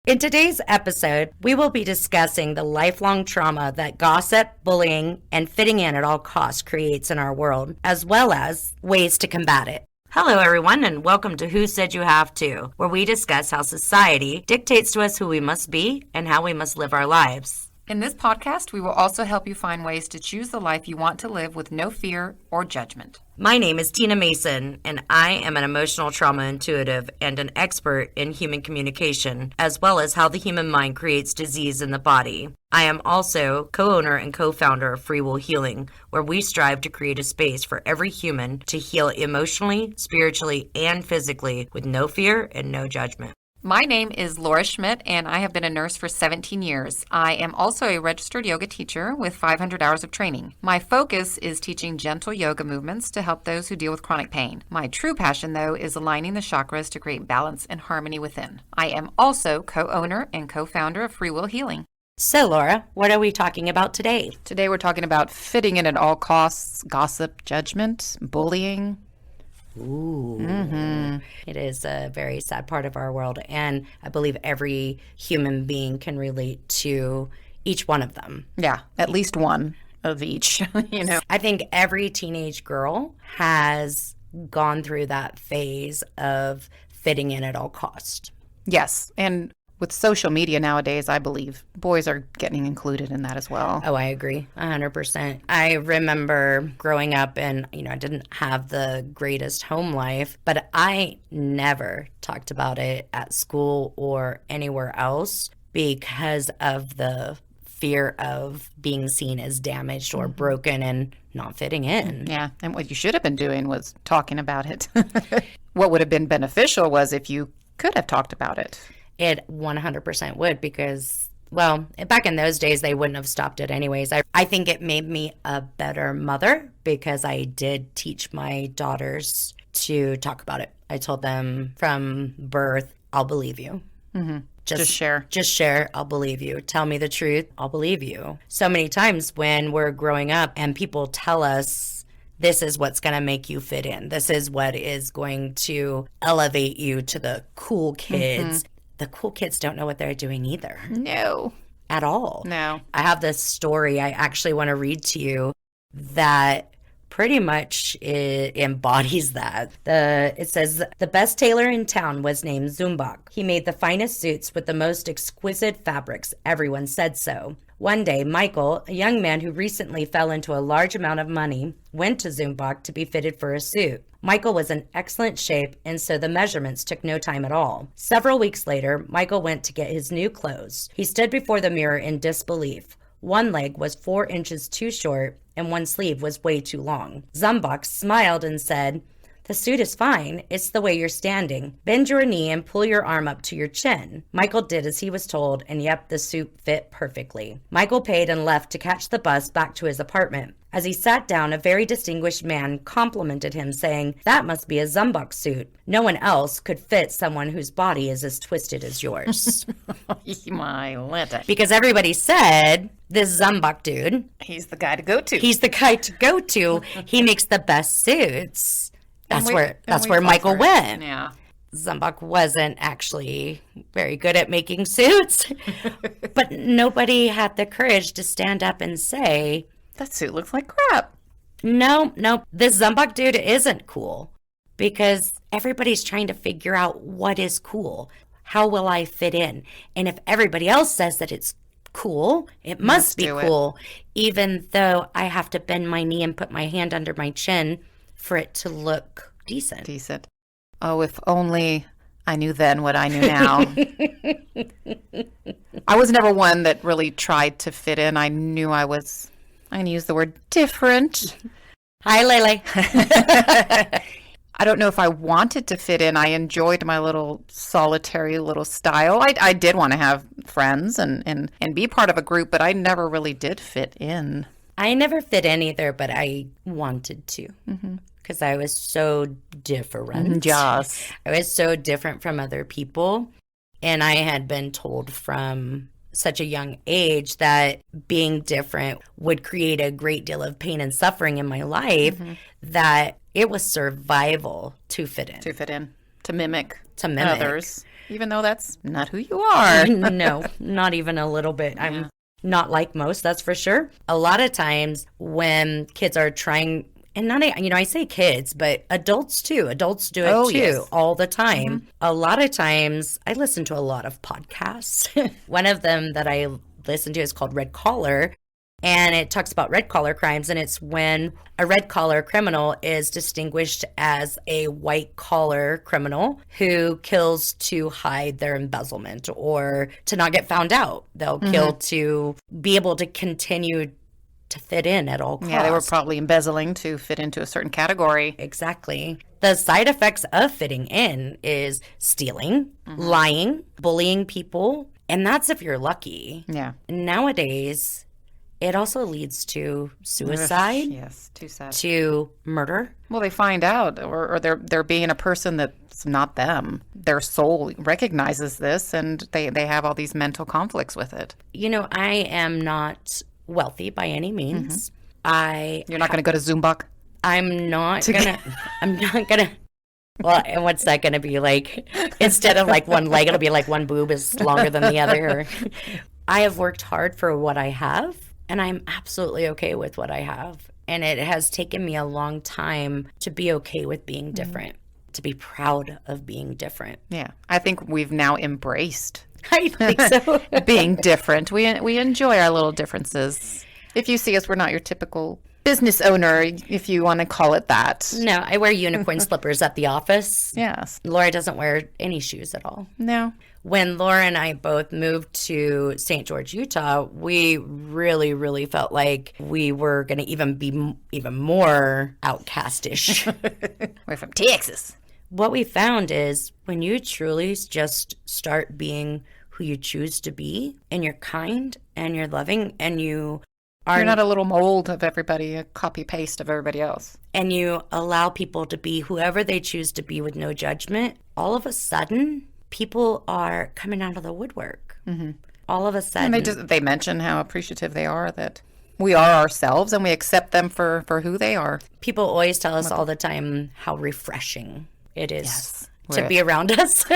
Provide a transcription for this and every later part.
In today's episode, we will be discussing the lifelong trauma that gossip, bullying, and fitting in at all costs creates in our world, as well as ways to combat it. Hello, everyone, and welcome to Who Said You Have To, where we discuss how society dictates to us who we must be and how we must live our lives. In this podcast, we will also help you find ways to choose the life you want to live with no fear or judgment. My name is Tina Mason, and I am an emotional trauma intuitive and an expert in human communication, as well as how the human mind creates disease in the body. I am also co-owner and co-founder of Free Will Healing, where we strive to create a space for every human to heal emotionally, spiritually, and physically with no fear and no judgment. My name is Laura Schmidt, and I have been a nurse for 17 years. I am also a registered yoga teacher with 500 hours of training. My focus is teaching gentle yoga movements to help those who deal with chronic pain. My true passion, though, is aligning the chakras to create balance and harmony within. I am also co-owner and co-founder of Free Will Healing. So, Laura, what are we talking about today? Today we're talking about fitting in at all costs, gossip, judgment, bullying. Ooh. Mm-hmm. It is a very sad part of our world, and I believe every human being can relate to each one of them. Yeah, at least one of each, I think every teenage girl has gone through that phase of fitting in at all cost. Yes, and with social media nowadays, I believe boys are getting included in that as well. Oh, I agree, 100%. I remember growing up and, I didn't have the greatest home life, but I never talked about it at school or anywhere else because of the fear of being seen as damaged or broken and not fitting in. Yeah, and what you should have been doing was talking about it. What would have been beneficial was if you could have talked about it. It 100% would because, well, back in those days, they wouldn't have stopped it anyways. I think it made me a better mother because I did teach my daughters to talk about it. I told them from birth, I'll believe you. Mm-hmm. Just share. Just share. I'll believe you. Tell me the truth. I'll believe you. So many times when we're growing up and people tell us, this is what's going to make you fit in. This is what is going to elevate you to the cool kids. Mm-hmm. The cool kids don't know what they're doing either. No. At all. No. I have this story I actually want to read to you that pretty much embodies that. It says, the best tailor in town was named Zumbach. He made the finest suits with the most exquisite fabrics. Everyone said so. One day, Michael, a young man who recently fell into a large amount of money, went to Zumbach to be fitted for a suit. Michael was in excellent shape, and so the measurements took no time at all. Several weeks later, Michael went to get his new clothes. He stood before the mirror in disbelief. One leg was 4 inches too short, and one sleeve was way too long. Zumbach smiled and said, the suit is fine. It's the way you're standing. Bend your knee and pull your arm up to your chin. Michael did as he was told, and yep, the suit fit perfectly. Michael paid and left to catch the bus back to his apartment. As he sat down, a very distinguished man complimented him, saying, that must be a Zumbach suit. No one else could fit someone whose body is as twisted as yours. My Lanta. Because everybody said, this Zumbach dude, he's the guy to go to. He's the guy to go to. He makes the best suits. That's where Michael went. Yeah. Zumbach wasn't actually very good at making suits, but nobody had the courage to stand up and say, that suit looks like crap. No, this Zumbach dude isn't cool because everybody's trying to figure out what is cool. How will I fit in? And if everybody else says that it's cool, it must be cool, even though I have to bend my knee and put my hand under my chin for it to look decent. Oh, if only I knew then what I knew now. I was never one that really tried to fit in. I knew I'm going to use the word different. Hi, Lele. I don't know if I wanted to fit in. I enjoyed my little solitary little style. I did want to have friends and be part of a group, but I never really did fit in. I never fit in either, but I wanted to. Mm-hmm. Because I was so different. Yes. I was so different from other people. And I had been told from such a young age that being different would create a great deal of pain and suffering in my life, that it was survival to fit in. To mimic others. even though that's not who you are. No, not even a little bit. I'm not like most, that's for sure. A lot of times when kids are trying, and not, I say kids, but adults too. Adults do it too, yes. all the time. A lot of times, I listen to a lot of podcasts. One of them that I listen to is called Red Collar, and it talks about red collar crimes, and it's when a red collar criminal is distinguished as a white collar criminal who kills to hide their embezzlement or to not get found out. They'll kill to be able to continue to fit in at all costs. Yeah, they were probably embezzling to fit into a certain category. Exactly. The side effects of fitting in is stealing, lying, bullying people, and that's if you're lucky. Yeah. Nowadays, it also leads to suicide. Yes, too sad. To murder. Well, they find out, or they're being a person that's not them. Their soul recognizes this, and they have all these mental conflicts with it. I am not wealthy by any means. You're not going to go to Zumbach? I'm not gonna. Well, and what's that gonna be like? Instead of like one leg, it'll be like one boob is longer than the other. I have worked hard for what I have, and I'm absolutely okay with what I have. And it has taken me a long time to be okay with being different, to be proud of being different. Yeah, I think we've now embraced I think so. being different. We enjoy our little differences. If you see us, we're not your typical business owner, if you want to call it that. No, I wear unicorn slippers at the office. Yes. Laura doesn't wear any shoes at all. No. When Laura and I both moved to St. George, Utah, we really, really felt like we were going to even be even more outcastish. We're from Texas. What we found is when you truly just start being who you choose to be, and you're kind and you're loving and you're not a little mold of everybody, a copy paste of everybody else. And you allow people to be whoever they choose to be with no judgment, all of a sudden, people are coming out of the woodwork. All of a sudden. And they mention how appreciative they are that we are ourselves and we accept them for who they are. People always tell us all the time how refreshing it is Yes. to be around us.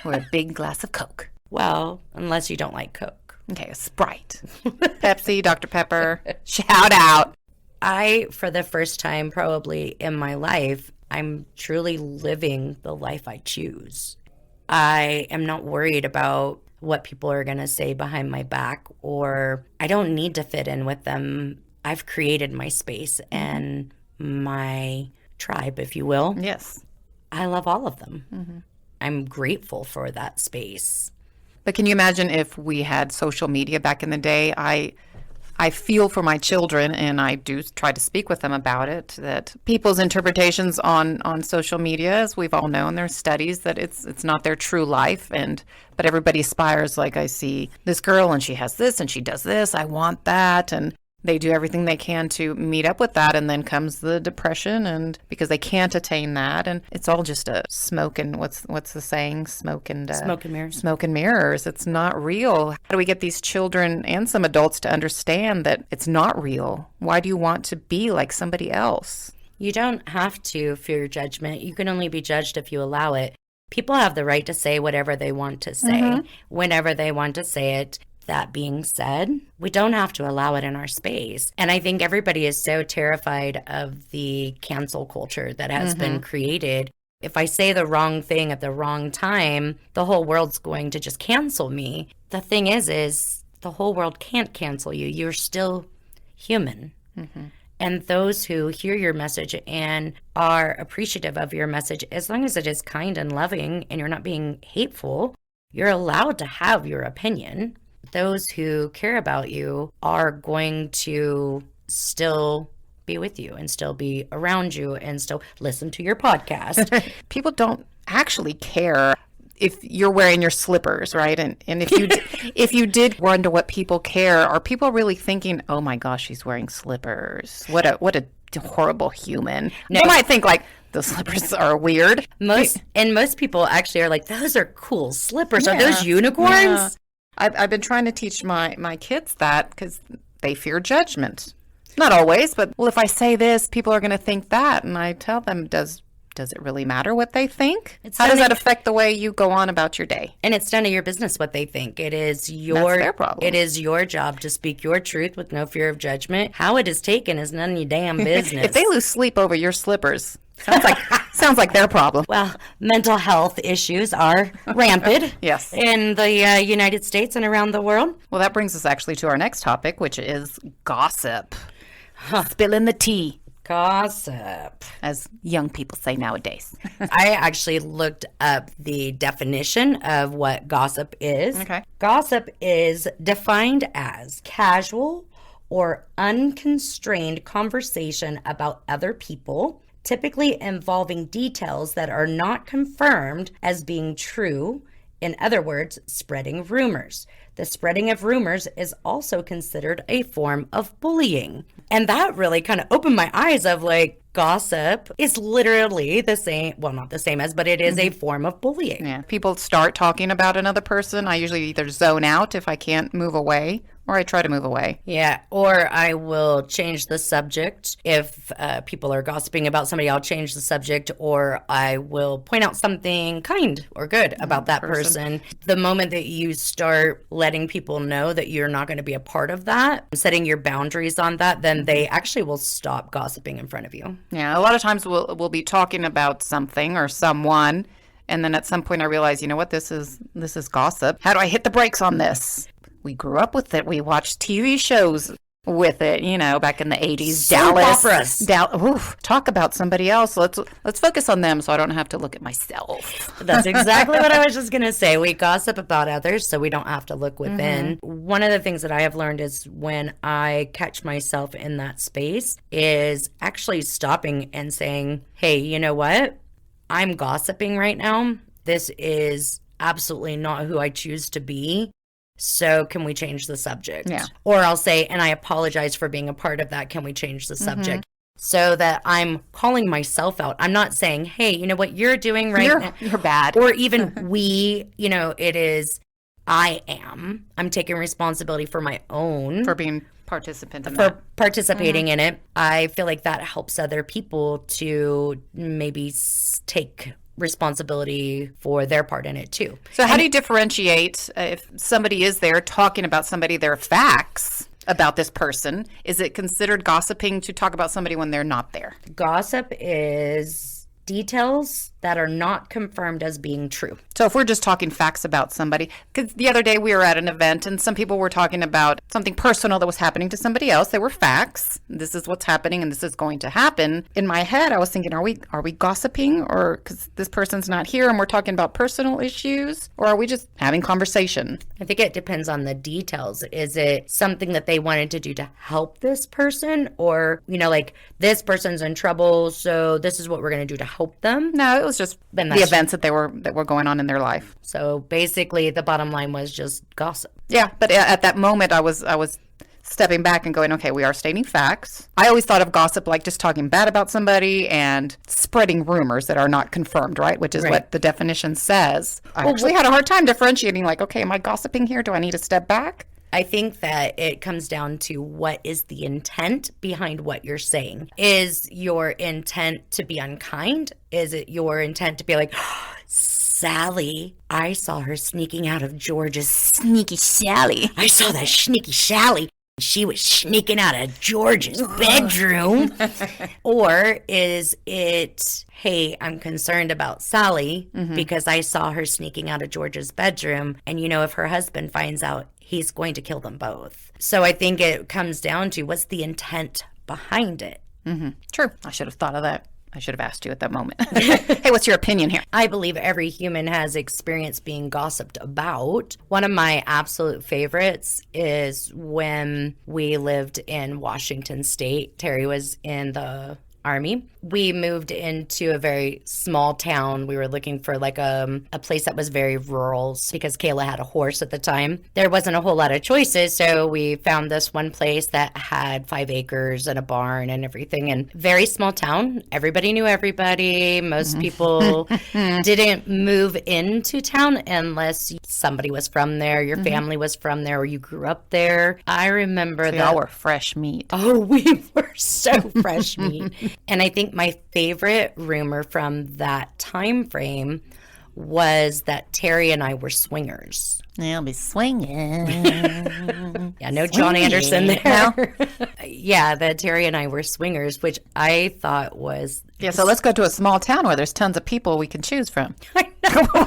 We're a big glass of Coke. Well, unless you don't like Coke. Okay, a Sprite. Pepsi, Dr. Pepper. Shout out. For the first time probably in my life, I'm truly living the life I choose. I am not worried about what people are going to say behind my back, or I don't need to fit in with them. I've created my space and my tribe, if you will. Yes. I love all of them. I'm grateful for that space. But can you imagine if we had social media back in the day? I feel for my children, and I do try to speak with them about it, that people's interpretations on social media, as we've all known, there's studies that it's not their true life, but everybody aspires, like I see this girl and she has this and she does this, I want that, and they do everything they can to meet up with that, and then comes the depression, and because they can't attain that, and it's all just a smoke and what's the saying? Smoke and mirrors. Smoke and mirrors. It's not real. How do we get these children and some adults to understand that it's not real? Why do you want to be like somebody else? You don't have to fear judgment. You can only be judged if you allow it. People have the right to say whatever they want to say, whenever they want to say it. That being said, we don't have to allow it in our space. And I think everybody is so terrified of the cancel culture that has been created. If I say the wrong thing at the wrong time, the whole world's going to just cancel me. The thing is the whole world can't cancel you. You're still human. And those who hear your message and are appreciative of your message, as long as it is kind and loving and you're not being hateful, you're allowed to have your opinion. Those who care about you are going to still be with you and still be around you and still listen to your podcast. People don't actually care if you're wearing your slippers, right? And if you did wonder what people care, are people really thinking, oh my gosh, she's wearing slippers? What a horrible human. No. They might think like, the slippers are weird. Most people actually are like, those are cool slippers. Are those unicorns? Yeah. I've been trying to teach my kids that because they fear judgment. Not always, but well, if I say this, people are going to think that. And I tell them, does does it really matter what they think? It's How does none that of- affect the way you go on about your day? And it's none of your business what they think. It is That's their problem. It is your job to speak your truth with no fear of judgment. How it is taken is none of your damn business. If they lose sleep over your slippers, sounds like their problem. Well, mental health issues are rampant Yes. in the United States and around the world. Well, that brings us actually to our next topic, which is gossip. Spilling the tea, Gossip. as young people say nowadays. I actually looked up the definition of what gossip is. Okay. Gossip is defined as casual or unconstrained conversation about other people, typically involving details that are not confirmed as being true. In other words, spreading rumors. The spreading of rumors is also considered a form of bullying. And that really kind of opened my eyes of like, gossip is literally the same, well, not the same as, but it is a form of bullying. Yeah. People start talking about another person. I usually either zone out if I can't move away, or I try to move away. Yeah, or I will change the subject. If people are gossiping about somebody, I'll change the subject, or I will point out something kind or good about that person. The moment that you start letting people know that you're not going to be a part of that, setting your boundaries on that, then they actually will stop gossiping in front of you. Yeah, a lot of times we'll be talking about something or someone, and then at some point I realize, you know what, this is gossip. How do I hit the brakes on this? We grew up with it. We watched TV shows with it, back in the 80s. Soap operas. Talk about somebody else. Let's focus on them so I don't have to look at myself. That's exactly what I was just going to say. We gossip about others so we don't have to look within. One of the things that I have learned is when I catch myself in that space is actually stopping and saying, hey, you know what? I'm gossiping right now. This is absolutely not who I choose to be. So can we change the subject? Yeah. Or I'll say, and I apologize for being a part of that. Can we change the subject? So that I'm calling myself out. I'm not saying, hey, you know what you're doing right now? You're bad. Or even it is, I'm taking responsibility for my own. For being participant in For that. participating in it. I feel like that helps other people to maybe take responsibility for their part in it too. So how do you differentiate if somebody is there talking about somebody, their facts about this person? Is it considered gossiping to talk about somebody when they're not there? Gossip is details that are not confirmed as being true. So if we're just talking facts about somebody, because the other day we were at an event and some people were talking about something personal that was happening to somebody else. They were facts. This is what's happening and this is going to happen. In my head, I was thinking, are we gossiping, or because this person's not here and we're talking about personal issues, or are we just having conversation? I think it depends on the details. Is it something that they wanted to do to help this person, or, like this person's in trouble, so this is what we're going to do to help them? No, it was just Then the that's- events that were going on in their life. So basically the bottom line was just gossip. Yeah, but at that moment I was stepping back and going, okay, we are stating facts. I always thought of gossip like just talking bad about somebody and spreading rumors that are not confirmed, right? Which is Right. what the definition says. I actually had a hard time differentiating, like, okay, am I gossiping here? Do I need to step back? I think that it comes down to what is the intent behind what you're saying. Is your intent to be unkind? Is it your intent to be like, Sally, I saw her sneaking out of George's. Sneaky Sally. I saw that sneaky Sally. She was sneaking out of George's bedroom. Or is it, hey, I'm concerned about Sally because I saw her sneaking out of George's bedroom. And if her husband finds out, he's going to kill them both. So I think it comes down to what's the intent behind it. True. I should have thought of that. I should have asked you at that moment. Hey, what's your opinion here? I believe every human has experience being gossiped about. One of my absolute favorites is when we lived in Washington State. Terry was in the Army. We moved into a very small town. We were looking for like a place that was very rural because Kayla had a horse at the time. There wasn't a whole lot of choices, so we found this one place that had 5 acres and a barn and everything, and very small town. Everybody knew everybody. Most people didn't move into town unless somebody was from there, your family was from there, or you grew up there. I remember that. Y'all were fresh meat. Oh, we were so fresh meat. And I think my favorite rumor from that time frame was that Terry and I were swingers. I'll be swinging. Yeah, no John Anderson there. Yeah, that Terry and I were swingers, which I thought was... Yeah, so let's go to a small town where there's tons of people we can choose from.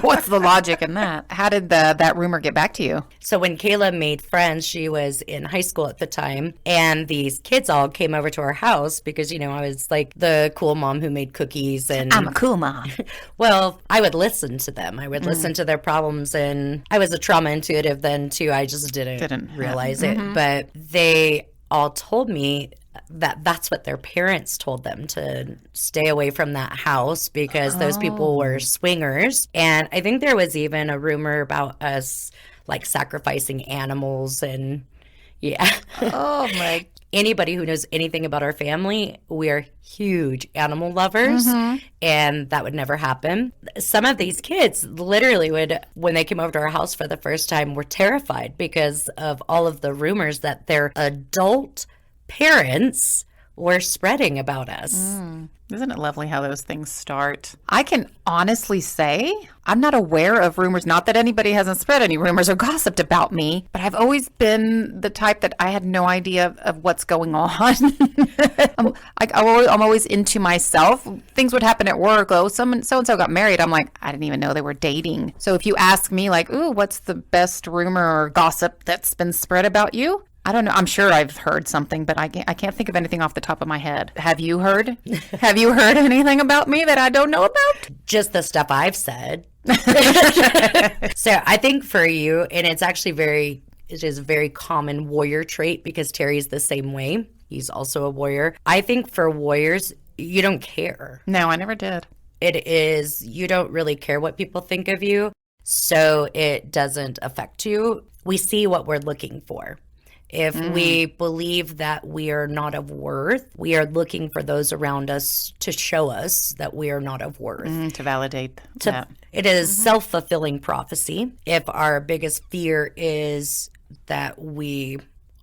What's the logic in that? How did that rumor get back to you? So when Kayla made friends, she was in high school at the time, and these kids all came over to our house because, you know, I was like the cool mom who made cookies. And I'm a cool mom. Well, I would listen to them. I would listen to their problems, and I was a trauma intuitive then too. I just didn't realize it. But they all told me that that's what their parents told them, to stay away from that house because those people were swingers. And I think there was even a rumor about us like sacrificing animals and Oh my. Anybody who knows anything about our family, we're huge animal lovers, and that would never happen. Some of these kids literally would, when they came over to our house for the first time, were terrified because of all of the rumors that their adult parents were spreading about us. Isn't it lovely how those things start? I can honestly say I'm not aware of rumors. Not that anybody hasn't spread any rumors or gossiped about me, but I've always been the type that I had no idea of what's going on. I'm always into myself. Things would happen at work. Oh, so-and-so got married. I'm like, I didn't even know they were dating. So if you ask me like, ooh, what's the best rumor or gossip that's been spread about you? I don't know. I'm sure I've heard something, but I can't think of anything off the top of my head. Have you heard? Have you heard anything about me that I don't know about? Just the stuff I've said. So I think for you, and it is a very common warrior trait because Terry's the same way. He's also a warrior. I think for warriors, you don't care. No, I never did. It is, you don't really care what people think of you, so it doesn't affect you. We see what we're looking for. If we believe that we are not of worth, we are looking for those around us to show us that we are not of worth. To validate that. It is self-fulfilling prophecy. If our biggest fear is that we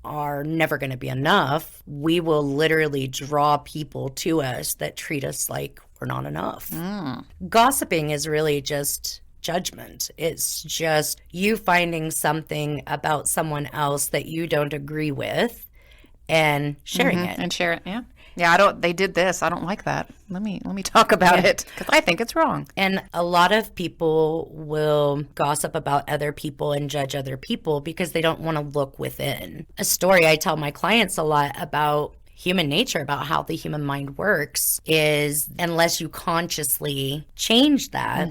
are never going to be enough, we will literally draw people to us that treat us like we're not enough. Gossiping is really just judgment. It's just you finding something about someone else that you don't agree with and sharing it. And share it, yeah. Yeah, they did this. I don't like that. Let me talk about it because I think it's wrong. And a lot of people will gossip about other people and judge other people because they don't want to look within. A story I tell my clients a lot about human nature, about how the human mind works, is unless you consciously change that,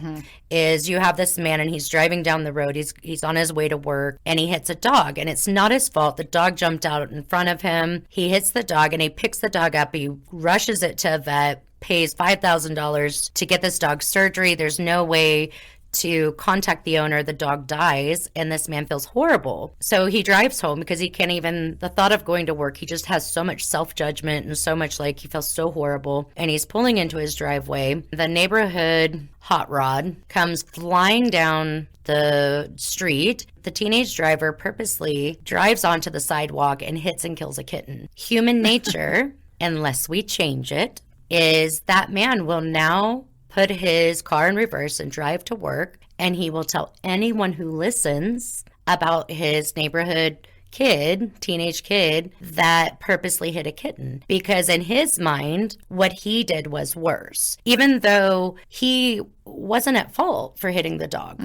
is you have this man and he's driving down the road, he's on his way to work, and he hits a dog, and it's not his fault. The dog jumped out in front of him. He hits the dog and he picks the dog up, he rushes it to a vet, pays $5,000 to get this dog surgery. There's no way to contact the owner. The dog dies, and this man feels horrible. So he drives home because he can't even, the thought of going to work, he just has so much self-judgment and so much like he feels so horrible. And he's pulling into his driveway. The neighborhood hot rod comes flying down the street. The teenage driver purposely drives onto the sidewalk and hits and kills a kitten. Human nature, unless we change it, is that man will now put his car in reverse and drive to work, and he will tell anyone who listens about his neighborhood teenage kid that purposely hit a kitten, because in his mind, what he did was worse, even though he wasn't at fault for hitting the dog.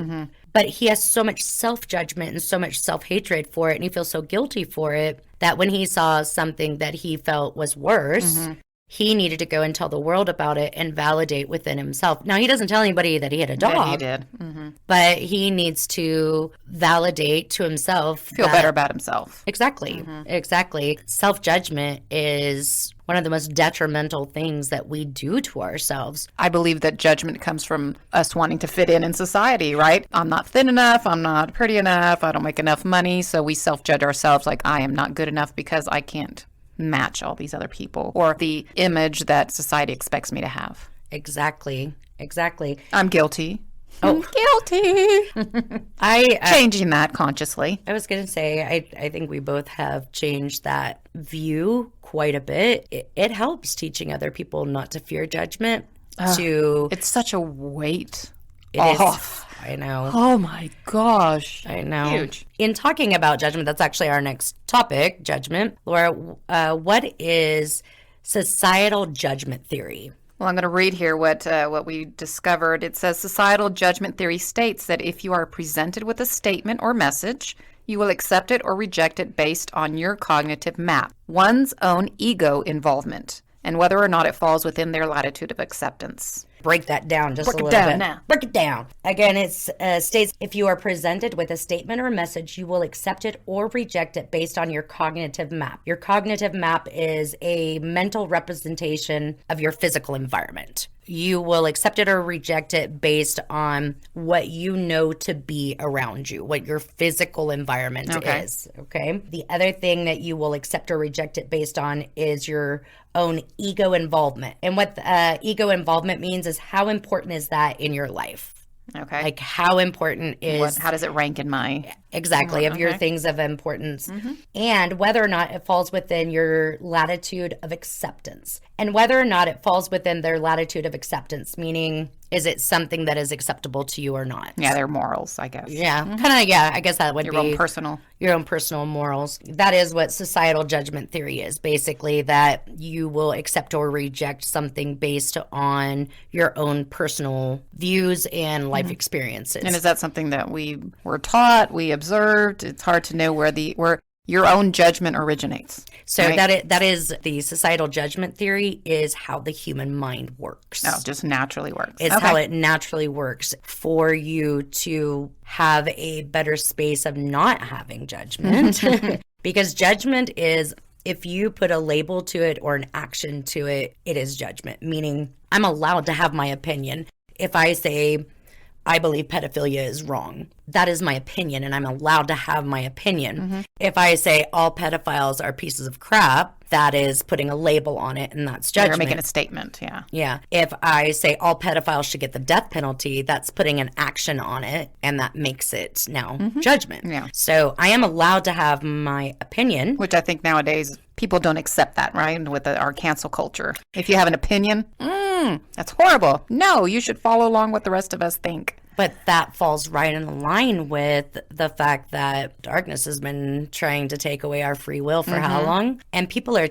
But he has so much self-judgment and so much self-hatred for it, and he feels so guilty for it that when he saw something that he felt was worse, he needed to go and tell the world about it and validate within himself. Now, he doesn't tell anybody that he hit a dog. Yeah, he did. But he needs to validate to himself. Feel better about himself. Exactly. Exactly. Self-judgment is one of the most detrimental things that we do to ourselves. I believe that judgment comes from us wanting to fit in society, right? I'm not thin enough. I'm not pretty enough. I don't make enough money. So we self-judge ourselves like I am not good enough because I can't match all these other people or the image that society expects me to have. Exactly. I'm guilty. Oh. Guilty. I Changing that consciously. I was going to say, I think we both have changed that view quite a bit. It helps teaching other people not to fear judgment. It's such a weight It off. is. I know. Oh my gosh. I know. Huge. In talking about judgment, that's actually our next topic, judgment. Laura, what is societal judgment theory? Well, I'm going to read here what we discovered. It says societal judgment theory states that if you are presented with a statement or message, you will accept it or reject it based on your cognitive map, one's own ego involvement, and whether or not it falls within their latitude of acceptance. Break that down just a little bit. Now. Break it down. Again, it states if you are presented with a statement or message, you will accept it or reject it based on your cognitive map. Your cognitive map is a mental representation of your physical environment. You will accept it or reject it based on what you know to be around you, what your physical environment is. Okay. The other thing that you will accept or reject it based on is your own ego involvement. And what ego involvement means is how important is that in your life? Okay. Like how important is How does it rank in my... exactly of your things of importance, and whether or not it falls within your latitude of acceptance, and whether or not it falls within their latitude of acceptance, meaning is it something that is acceptable to you or not? Yeah, they're morals, I guess. Yeah, kind of. Yeah, I guess that would Your be own personal morals. That is what societal judgment theory is. Basically, that you will accept or reject something based on your own personal views and life experiences. And is that something that we were taught, we observed? It's hard to know where your own judgment originates. So right? that is the societal judgment theory is how the human mind works. Oh, just naturally works. It's how it naturally works for you to have a better space of not having judgment. Because judgment is, if you put a label to it or an action to it, it is judgment, meaning I'm allowed to have my opinion. If I say, I believe pedophilia is wrong, that is my opinion, and I'm allowed to have my opinion. If I say all pedophiles are pieces of crap, that is putting a label on it, and that's judgment. You're making a statement, yeah. Yeah. If I say all pedophiles should get the death penalty, that's putting an action on it, and that makes it now judgment. Yeah. So I am allowed to have my opinion. Which I think nowadays people don't accept that, right? With our cancel culture. If you have an opinion, that's horrible. No, you should follow along what the rest of us think. But that falls right in line with the fact that darkness has been trying to take away our free will for how long? And people are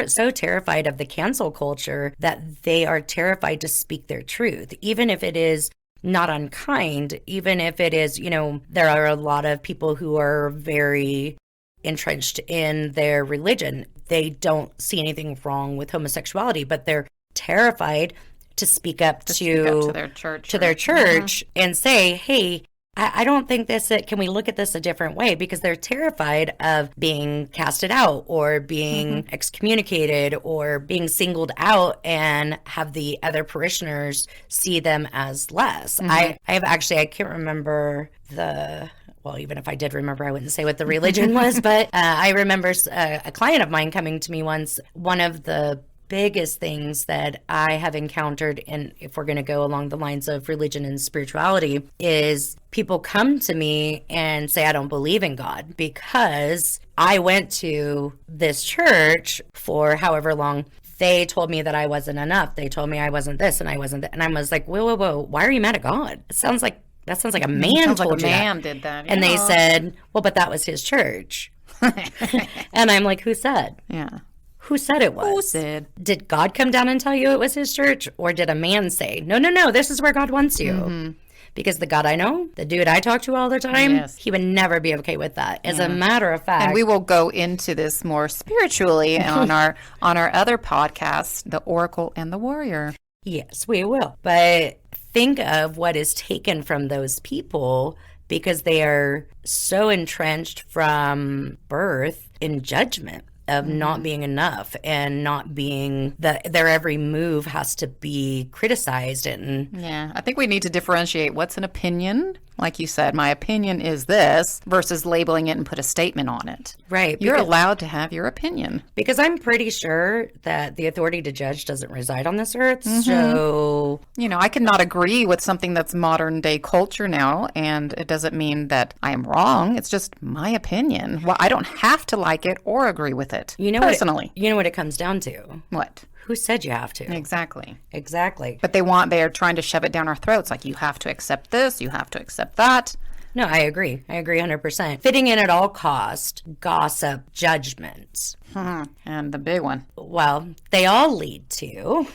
so terrified of the cancel culture that they are terrified to speak their truth, even if it is not unkind, even if it is, there are a lot of people who are very entrenched in their religion. They don't see anything wrong with homosexuality, but they're terrified to speak up to their church and say, hey, I don't think can we look at this a different way? Because they're terrified of being casted out or being excommunicated or being singled out and have the other parishioners see them as less. I can't remember well, even if I did remember, I wouldn't say what the religion was, but I remember a client of mine coming to me once. One of the biggest things that I have encountered, and if we're going to go along the lines of religion and spirituality, is people come to me and say, I don't believe in God because I went to this church for however long. They told me that I wasn't enough. They told me I wasn't this and I wasn't that. And I was like, whoa, why are you mad at God? That sounds like a man told you that. Did that. And they said, well, but that was his church. And I'm like, who said? Yeah. Who said it was? Who said? Did God come down and tell you it was his church? Or did a man say, no, this is where God wants you? Because the God I know, the dude I talk to all the time, he would never be okay with that. As a matter of fact. And we will go into this more spiritually on our other podcast, The Oracle and the Warrior. Yes, we will. But think of what is taken from those people because they are so entrenched from birth in judgment of not being enough and not being their every move has to be criticized. And yeah, I think we need to differentiate what's an opinion Like you said, my opinion is this versus labeling it and put a statement on it. Right. You're allowed to have your opinion. Because I'm pretty sure that the authority to judge doesn't reside on this earth. Mm-hmm. So, I cannot agree with something that's modern day culture now, and it doesn't mean that I am wrong. It's just my opinion. Well, I don't have to like it or agree with it personally. You know what it comes down to? What? Who said you have to? Exactly. Exactly. But they're trying to shove it down our throats. Like, you have to accept this, you have to accept that. No, I agree. I agree 100%. Fitting in at all cost, gossip, judgment. And the big one. Well, they all lead to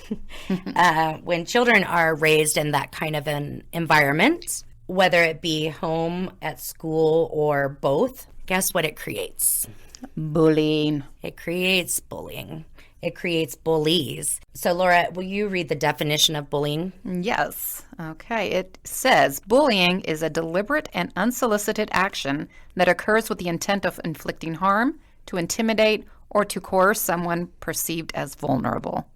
when children are raised in that kind of an environment, whether it be home, at school, or both, guess what it creates? Bullying. It creates bullying. It creates bullies. So, Laura, will you read the definition of bullying? Yes. Okay. It says bullying is a deliberate and unsolicited action that occurs with the intent of inflicting harm, to intimidate, or to coerce someone perceived as vulnerable.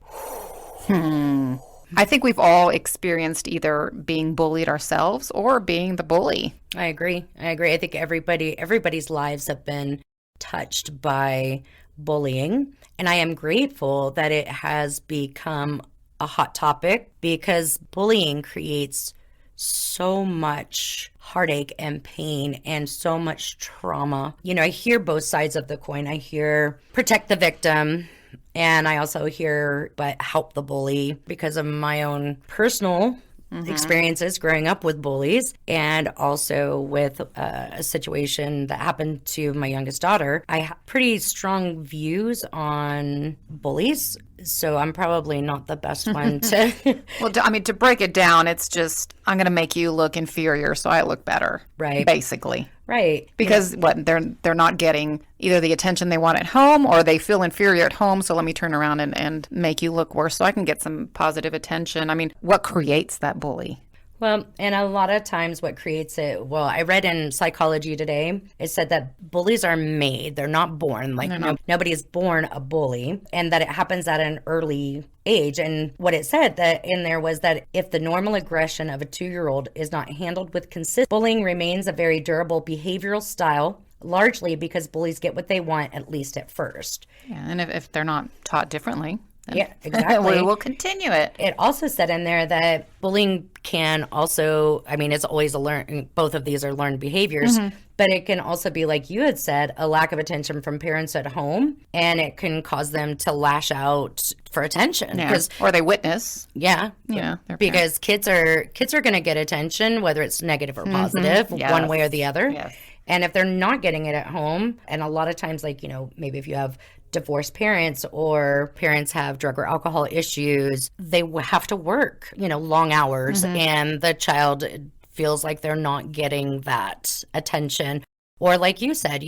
I think we've all experienced either being bullied ourselves or being the bully. I agree. I think everybody's lives have been touched by bullying. And I am grateful that it has become a hot topic, because bullying creates so much heartache and pain and so much trauma. I hear both sides of the coin. I hear protect the victim, and I also hear but help the bully, because of my own personal experiences growing up with bullies, and also with a situation that happened to my youngest daughter. I have pretty strong views on bullies, so I'm probably not the best one to... Well, to break it down, it's just, I'm going to make you look inferior so I look better. Right. Basically. Right. Because they're not getting either the attention they want at home, or they feel inferior at home, so let me turn around and make you look worse so I can get some positive attention. What creates that bully? Well, and a lot of times what creates it, I read in Psychology Today, it said that bullies are made. They're not born. Nobody is born a bully, and that it happens at an early age. And what it said that in there was that if the normal aggression of a 2-year-old is not handled with consistency, bullying remains a very durable behavioral style, largely because bullies get what they want, at least at first. Yeah, and if they're not taught differently, yeah, exactly. We will continue it. It also said in there that bullying can also, it's always both of these are learned behaviors, but it can also be, like you had said, a lack of attention from parents at home, and it can cause them to lash out for attention. Yeah. Or they witness. Yeah. Yeah. Because kids are going to get attention, whether it's negative or positive, one way or the other. Yes. And if they're not getting it at home, and a lot of times, maybe if you have divorced parents, or parents have drug or alcohol issues, they have to work, long hours, and the child feels like they're not getting that attention. Or like you said,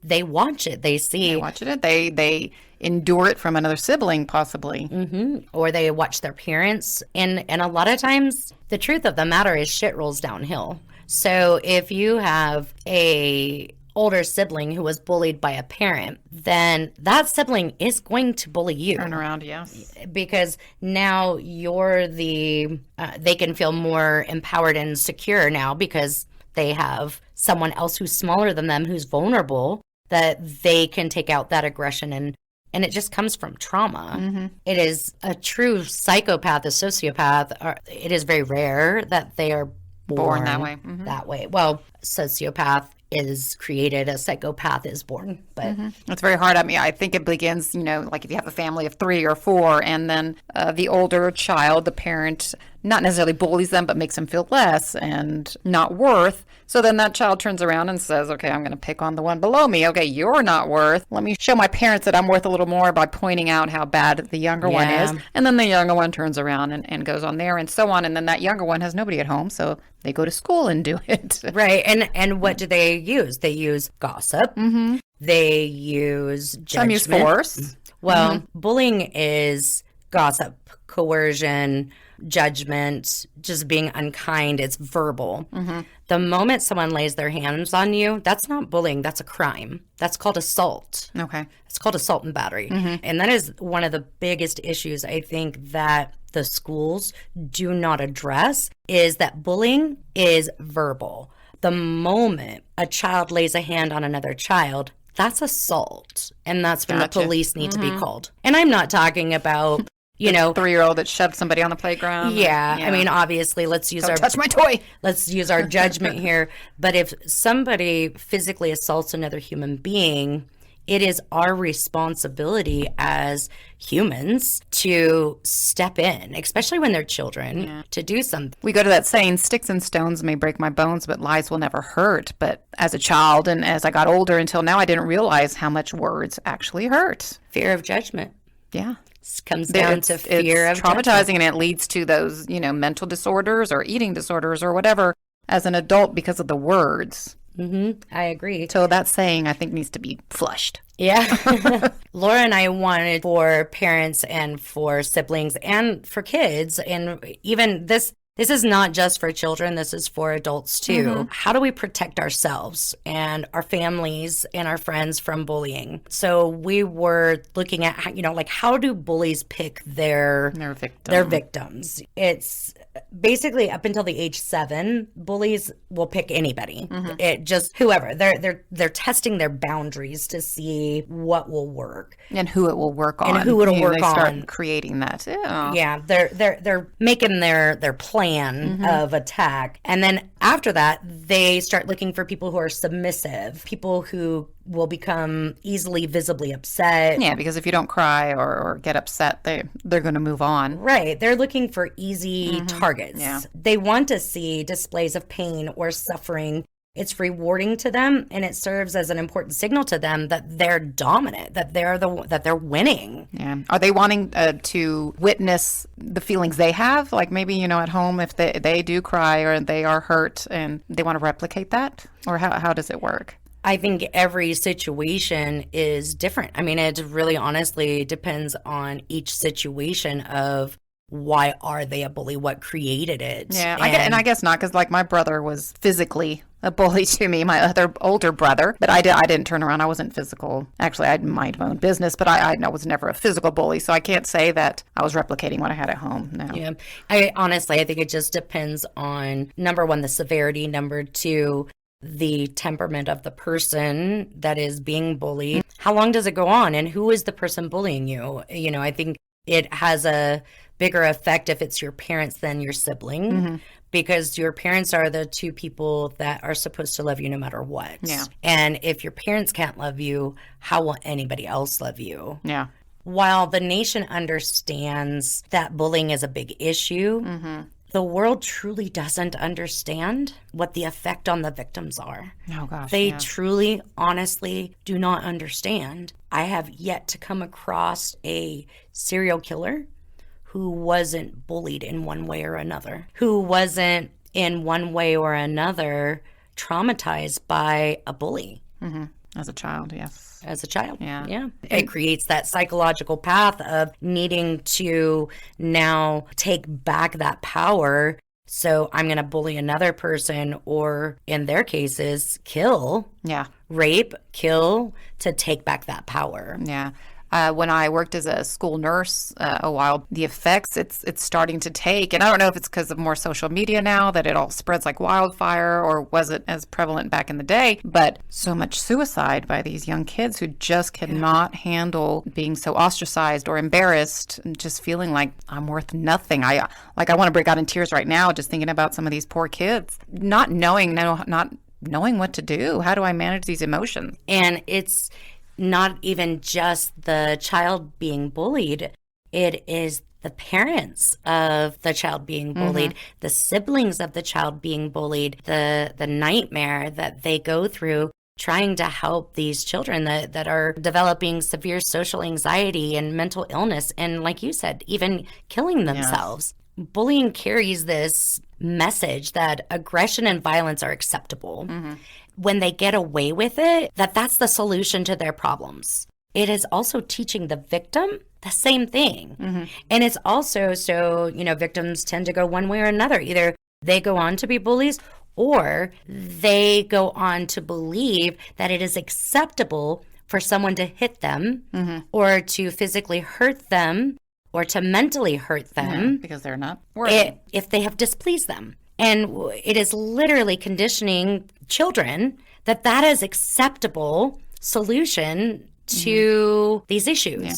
they watch it, they see. They watch it, they endure it from another sibling, possibly. Or they watch their parents. And a lot of times, the truth of the matter is shit rolls downhill. So if you have a older sibling who was bullied by a parent, then that sibling is going to bully you. Turn around, yes. Because now you're they can feel more empowered and secure now, because they have someone else who's smaller than them, who's vulnerable, that they can take out that aggression, and it just comes from trauma. It is a true psychopath, a sociopath. It is very rare that they are born that way. That way. Well, sociopath is created, a psychopath is born, but it's very hard. I think it begins, like if you have a family of 3 or 4, and then the older child, the parent, not necessarily bullies them, but makes them feel less and not worth. So then that child turns around and says, okay, I'm going to pick on the one below me. Okay, you're not worth. Let me show my parents that I'm worth a little more by pointing out how bad the younger one is. And then the younger one turns around and goes on there, and so on. And then that younger one has nobody at home, so they go to school and do it. Right. And what do they use? They use gossip. They use judgment. Some use force. Well, bullying is gossip, coercion, judgment, just being unkind. It's verbal. The moment someone lays their hands on you, that's not bullying. That's a crime. That's called assault. Okay. It's called assault and battery. And that is one of the biggest issues, I think, that the schools do not address is that bullying is verbal. The moment a child lays a hand on another child, that's assault. And that's when the police need to be called. And I'm not talking about, you know, 3-year-old that shoved somebody on the playground. Yeah. I mean, obviously, let's use Don't touch my toy. Let's use our judgment here. But if somebody physically assaults another human being, it is our responsibility as humans to step in, especially when they're children, to do something. We go to that saying, sticks and stones may break my bones, but lies will never hurt. But as a child and as I got older until now, I didn't realize how much words actually hurt. Fear of judgment. Yeah. It comes down to fear of traumatizing judgment. and it leads to those, mental disorders or eating disorders or whatever as an adult because of the words. I agree. So that saying, I think, needs to be flushed. Yeah. Laura and I wanted for parents and for siblings and for kids, and even this is not just for children, this is for adults too. How do we protect ourselves and our families and our friends from bullying? So we were looking at, how do bullies pick their victims? It's basically up until the age 7, bullies will pick anybody. It just whoever. They're testing their boundaries to see what will work and who it will work on. And who it'll work they on. Start creating that. Yeah, they're making their plan of attack, and then after that, they start looking for people who are submissive, people who will become easily visibly upset. Yeah, because if you don't cry or get upset, they're going to move on. Right. They're looking for easy targets. Yeah. They want to see displays of pain or suffering. It's rewarding to them, and it serves as an important signal to them that they're dominant, that they're winning. Yeah. Are they wanting to witness the feelings they have? Like maybe, at home, if they do cry or they are hurt and they want to replicate that? Or how does it work? I think every situation is different. I mean, it really honestly depends on each situation of why are they a bully? What created it? Yeah, I guess not, because like my brother was physically a bully to me, my other older brother, but I didn't turn around. I wasn't physical. Actually, I mind my own business, but I was never a physical bully, so I can't say that I was replicating what I had at home. No. Yeah, I think it just depends on, number one, the severity, number two, the temperament of the person that is being bullied. How long does it go on, and who is the person bullying you? I think it has a bigger effect if it's your parents than your sibling, because your parents are the two people that are supposed to love you no matter what. Yeah. And if your parents can't love you, how will anybody else love you? Yeah. While the nation understands that bullying is a big issue, the world truly doesn't understand what the effect on the victims are. Oh, gosh. They truly, honestly do not understand. I have yet to come across a serial killer who wasn't bullied in one way or another, who wasn't in one way or another traumatized by a bully. As a child, yes. As a child, yeah. It creates that psychological path of needing to now take back that power. So I'm going to bully another person, or in their cases, kill, rape, kill, to take back that power. Yeah. When I worked as a school nurse a while, the effects it's starting to take, and I don't know if it's because of more social media now that it all spreads like wildfire, or was it as prevalent back in the day, but so much suicide by these young kids who just cannot handle being so ostracized or embarrassed, and just feeling like I'm worth nothing. I want to break out in tears right now just thinking about some of these poor kids, not knowing what to do. How do I manage these emotions? And it's not even just the child being bullied, it is the parents of the child being bullied, the siblings of the child being bullied, the nightmare that they go through trying to help these children that are developing severe social anxiety and mental illness, and like you said, even killing themselves. Bullying carries this message that aggression and violence are acceptable. When they get away with it, that's the solution to their problems. It is also teaching the victim the same thing. And it's also victims tend to go one way or another. Either they go on to be bullies, or they go on to believe that it is acceptable for someone to hit them or to physically hurt them or to mentally hurt them because they're not worthy. if they have displeased them. And it is literally conditioning children that is acceptable solution to these issues. Yeah.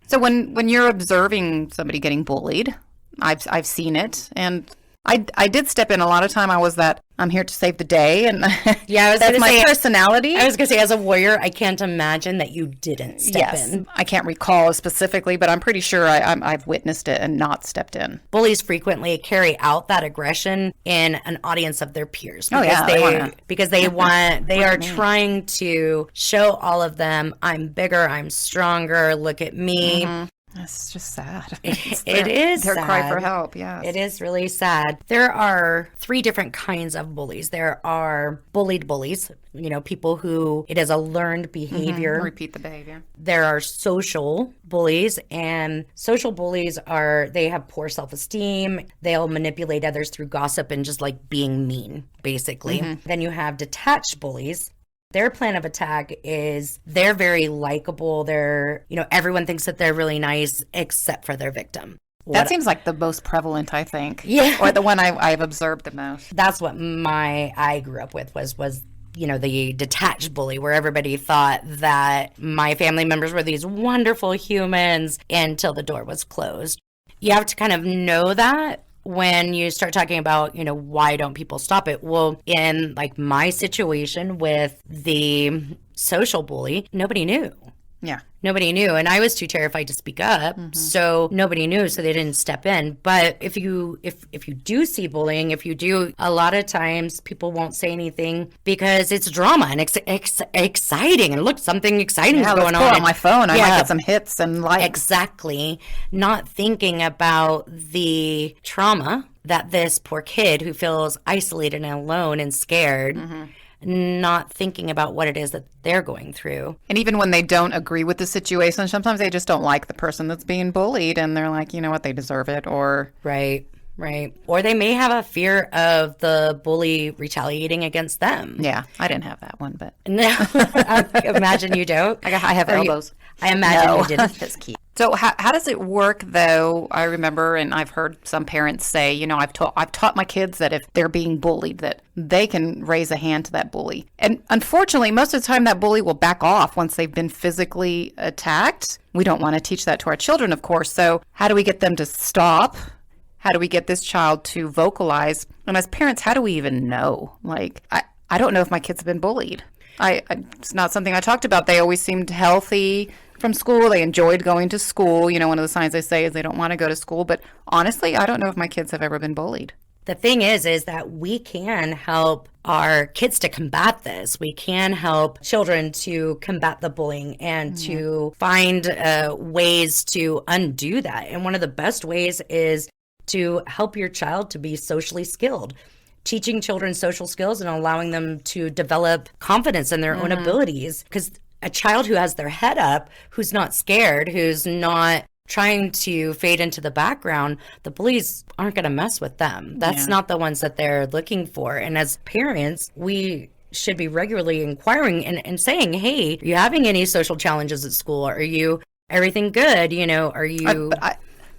So when you're observing somebody getting bullied, I've seen it, and I did step in. A lot of time I was that I'm here to save the day, and yeah, that's my personality. I was going to say, as a warrior, I can't imagine that you didn't step in. I can't recall specifically, but I'm pretty sure I've witnessed it and not stepped in. Bullies frequently carry out that aggression in an audience of their peers. Because they are trying to show all of them, I'm bigger, I'm stronger, look at me. It's just sad. It is their sad. cry for help, yes. It is really sad. There are 3 different kinds of bullies. There are bullied bullies, people who it is a learned behavior. Repeat the behavior. There are social bullies, and social bullies they have poor self-esteem. They'll manipulate others through gossip and just like being mean, basically. Then you have detached bullies. Their plan of attack is they're very likable. They're, everyone thinks that they're really nice except for their victim. That seems like the most prevalent, I think. Yeah. Or the one I've observed the most. That's what I grew up with was the detached bully, where everybody thought that my family members were these wonderful humans until the door was closed. You have to kind of know that when you start talking about, why don't people stop it? Well, in like my situation with the social bully, nobody knew. Yeah. Nobody knew. And I was too terrified to speak up. So nobody knew. So they didn't step in. But if you do see bullying, a lot of times people won't say anything because it's drama and exciting. And look, something exciting is going on. On my phone. I might get some hits and likes. Exactly. Not thinking about the trauma that this poor kid who feels isolated and alone and scared, not thinking about what it is that they're going through. And even when they don't agree with the situation, sometimes they just don't like the person that's being bullied, and they're like, you know what, they deserve it, or... Right. Or they may have a fear of the bully retaliating against them. Yeah, I didn't have that one, but... No, I imagine you don't. I have elbows. I imagine you didn't. That's cute. So how does it work, though? I remember, and I've heard some parents say, I've taught my kids that if they're being bullied, that they can raise a hand to that bully. And unfortunately, most of the time that bully will back off once they've been physically attacked. We don't want to teach that to our children, of course. So how do we get them to stop? How do we get this child to vocalize? And as parents, how do we even know? Like, I don't know if my kids have been bullied. It's not something I talked about. They always seemed healthy from school. They enjoyed going to school. One of the signs they say is they don't want to go to school. But honestly, I don't know if my kids have ever been bullied. The thing is that we can help our kids to combat this. We can help children to combat the bullying and to find ways to undo that. And one of the best ways is to help your child to be socially skilled. Teaching children social skills and allowing them to develop confidence in their own abilities. Because a child who has their head up, who's not scared, who's not trying to fade into the background, the bullies aren't going to mess with them. That's not the ones that they're looking for. And as parents, we should be regularly inquiring and saying, hey, are you having any social challenges at school? Are you everything good? Are you...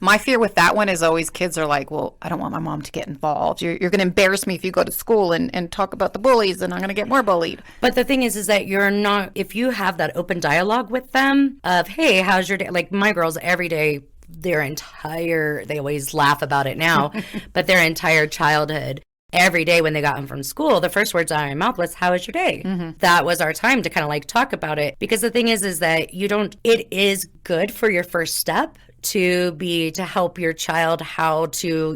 My fear with that one is always kids are like, well, I don't want my mom to get involved. You're going to embarrass me if you go to school and talk about the bullies, and I'm going to get more bullied. But the thing is that you're not, if you have that open dialogue with them of, hey, how's your day? Like my girls every day, they always laugh about it now, but their entire childhood, every day when they got home from school, the first words out of my mouth was, how was your day? That was our time to kind of like talk about it. Because the thing is that it is good for your first step to help your child how to,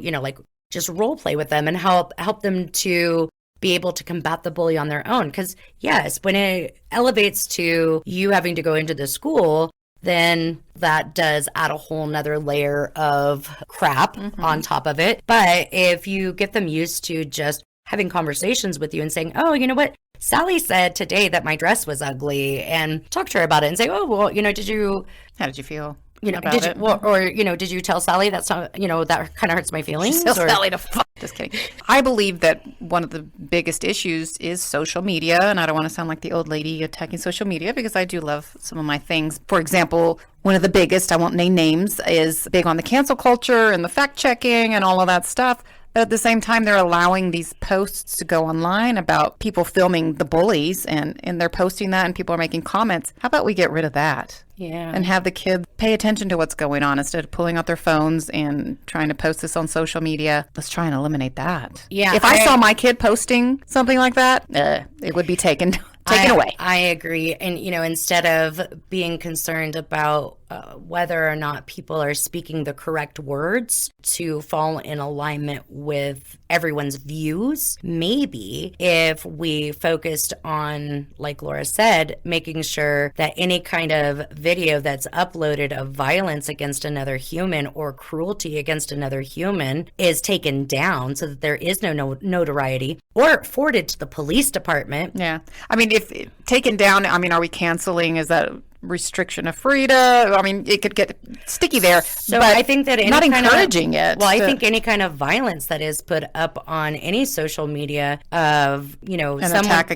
just role play with them and help them to be able to combat the bully on their own. Because yes, when it elevates to you having to go into the school, then that does add a whole nother layer of crap on top of it. But if you get them used to just having conversations with you and saying, oh, you know what? Sally said today that my dress was ugly, and talk to her about it and say, oh, well, how did you feel? Did you tell Sally that's not, that kind of hurts my feelings? Tell Sally to fuck. Just kidding. I believe that one of the biggest issues is social media, and I don't want to sound like the old lady attacking social media because I do love some of my things. For example, one of the biggest, I won't name names, is big on the cancel culture and the fact checking and all of that stuff. But at the same time, they're allowing these posts to go online about people filming the bullies, and they're posting that and people are making comments. How about we get rid of that? Yeah. And have the kids pay attention to what's going on instead of pulling out their phones and trying to post this on social media. Let's try and eliminate that. Yeah. If I saw my kid posting something like that, it would be taken away. I agree. And, instead of being concerned about whether or not people are speaking the correct words to fall in alignment with everyone's views, maybe if we focused on, like Laura said, making sure that any kind of video that's uploaded of violence against another human or cruelty against another human is taken down so that there is no notoriety or forwarded to the police department. Yeah. I mean, if taken down, are we canceling? Is that restriction of freedom? It could get sticky there. So but I think that not encouraging it. Well, I think any kind of violence that is put up on any social media of, an attack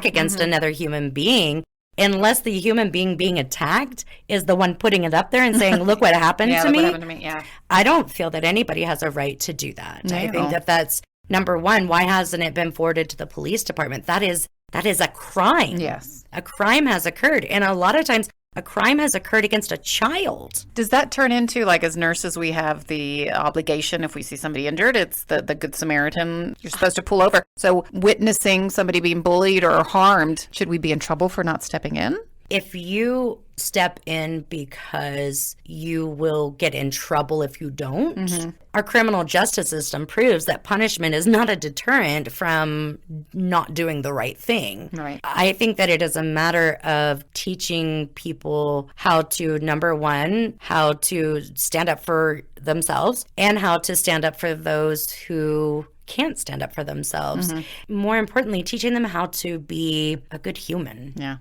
against another human being, unless the human being attacked is the one putting it up there and saying, look what happened to me. What happened to me. Yeah. I don't feel that anybody has a right to do that. No. I think that that's number one. Why hasn't it been forwarded to the police department? That is a crime. Yes. A crime has occurred. And a lot of times a crime has occurred against a child. Does that turn into, like, as nurses, we have the obligation, if we see somebody injured, it's the Good Samaritan, you're supposed to pull over. So witnessing somebody being bullied or harmed, should we be in trouble for not stepping in? If you step in because you will get in trouble if you don't, our criminal justice system proves that punishment is not a deterrent from not doing the right thing. Right. I think that it is a matter of teaching people how to, number one, how to stand up for themselves and how to stand up for those who can't stand up for themselves. More importantly, teaching them how to be a good human. Yeah.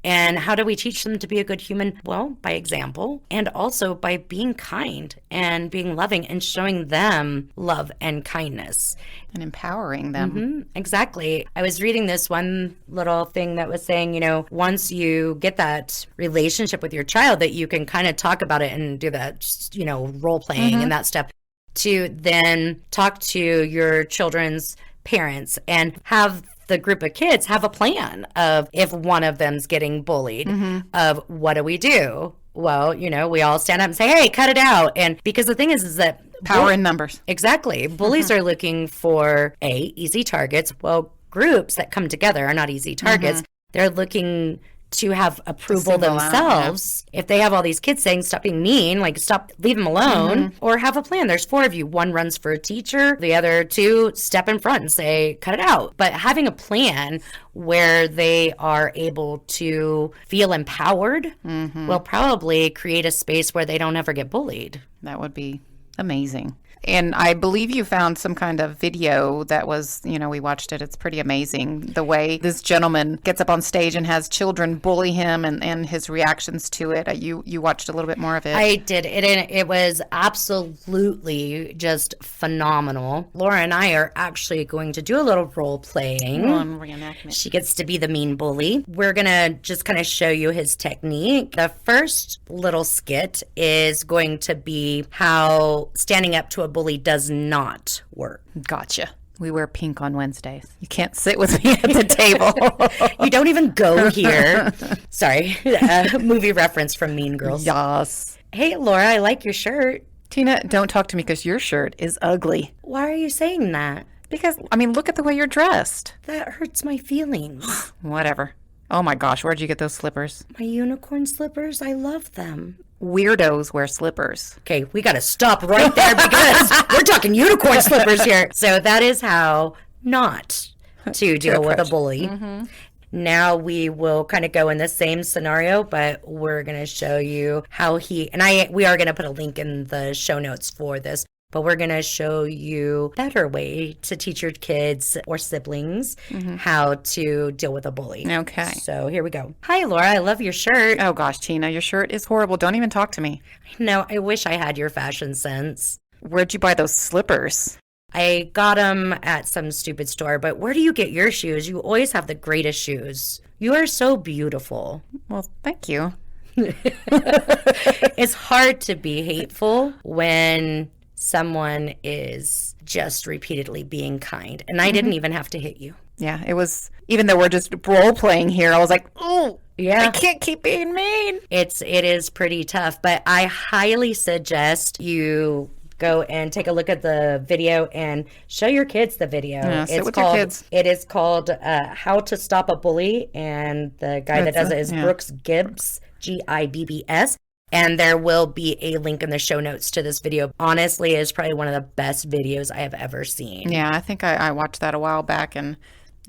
And how do we teach them to be a good human? Well, by example, and also by being kind and being loving and showing them love and kindness. And empowering them. Exactly. I was reading this one little thing that was saying, once you get that relationship with your child, that you can kind of talk about it and do that, role playing and that stuff, to then talk to your children's parents and have the group of kids have a plan of, if one of them's getting bullied, of what do we do? Well, we all stand up and say, hey, cut it out. And because the thing is that power in numbers. Exactly. Bullies are looking for easy targets. Well, groups that come together are not easy targets. They're looking to have approval themselves. If they have all these kids saying, stop being mean, like stop, leave them alone, or have a plan. There's 4 of you. One runs for a teacher. The other 2 step in front and say, cut it out. But having a plan where they are able to feel empowered will probably create a space where they don't ever get bullied. That would be amazing. And I believe you found some kind of video that was, we watched it. It's pretty amazing the way this gentleman gets up on stage and has children bully him and his reactions to it. You watched a little bit more of it. I did. It was absolutely just phenomenal. Laura and I are actually going to do a little role playing. Reenactment. She gets to be the mean bully. We're going to just kind of show you his technique. The first little skit is going to be how standing up to a bully does not work. Gotcha. We wear pink on Wednesdays. You can't sit with me at the table. You don't even go here. Sorry, movie reference from Mean Girls. Yes. Hey, Laura, I like your shirt. Tina, don't talk to me because your shirt is ugly. Why are you saying that? Because, look at the way you're dressed. That hurts my feelings. Whatever. Oh my gosh, where'd you get those slippers? My unicorn slippers, I love them. Weirdos wear slippers. Okay, we got to stop right there because we're talking unicorn slippers here. So that is how not to deal with a bully. Now we will kind of go in the same scenario, but we're going to show you how we are going to put a link in the show notes for this. But we're going to show you a better way to teach your kids or siblings how to deal with a bully. Okay. So here we go. Hi, Laura. I love your shirt. Oh, gosh, Tina, your shirt is horrible. Don't even talk to me. No, I wish I had your fashion sense. Where'd you buy those slippers? I got them at some stupid store, but where do you get your shoes? You always have the greatest shoes. You are so beautiful. Well, thank you. It's hard to be hateful when someone is just repeatedly being kind. And I didn't even have to hit you. Yeah, it was, even though we're just role playing here, I was like, oh, Yeah. I can't keep being mean. It is pretty tough, but I highly suggest you go and take a look at the video and show your kids the video. Yeah, sit with your kids. It is called How to Stop a Bully, and the guy that does it is Brooks Gibbs, Gibbs. And there will be a link in the show notes to this video. Honestly, it's probably one of the best videos I have ever seen. Yeah, I think I watched that a while back, and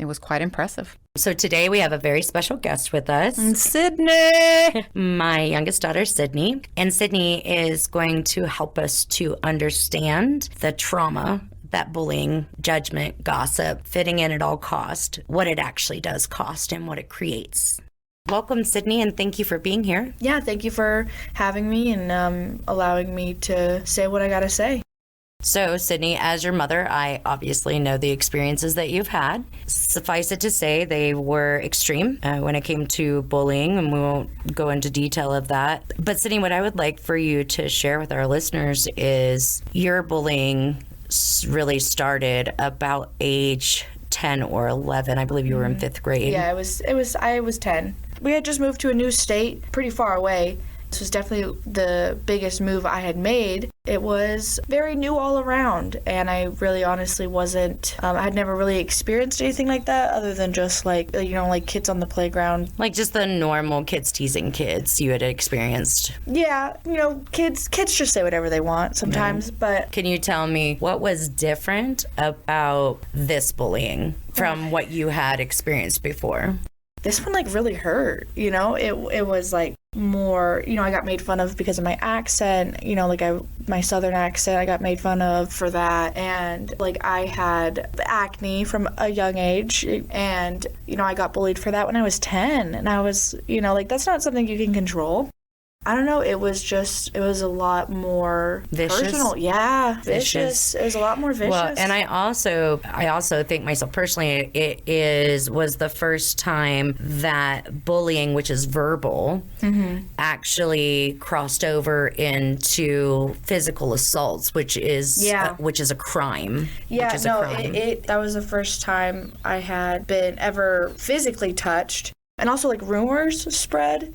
it was quite impressive. So today we have a very special guest with us. Sydney! My youngest daughter, Sydney. And Sydney is going to help us to understand the trauma that bullying, judgment, gossip, fitting in at all cost, what it actually does cost and what it creates. Welcome, Sydney, and thank you for being here. Yeah, thank you for having me and allowing me to say what I gotta say. So, Sydney, as your mother, I obviously know the experiences that you've had. Suffice it to say, they were extreme when it came to bullying, and we won't go into detail of that. But, Sydney, what I would like for you to share with our listeners is your bullying really started about age 10 or 11. I believe you were in 5th grade. Yeah, I was 10. We had just moved to a new state, pretty far away. This was definitely the biggest move I had made. It was very new all around, and I really honestly wasn't, I had never really experienced anything like that other than just like kids on the playground. Like just the normal kids teasing kids you had experienced. Yeah, kids just say whatever they want sometimes, but... Can you tell me what was different about this bullying from what you had experienced before? This one really hurt, it was more, I got made fun of because of my accent, my southern accent, I got made fun of for that. And I had acne from a young age, and, I got bullied for that when I was 10. And I was, that's not something you can control. I don't know, it was a lot more vicious. Personal. Yeah, vicious. It was a lot more vicious. Well, and I also think myself personally, it was the first time that bullying, which is verbal, actually crossed over into physical assaults, which is a crime. Yeah, that was the first time I had been ever physically touched, and also rumors spread,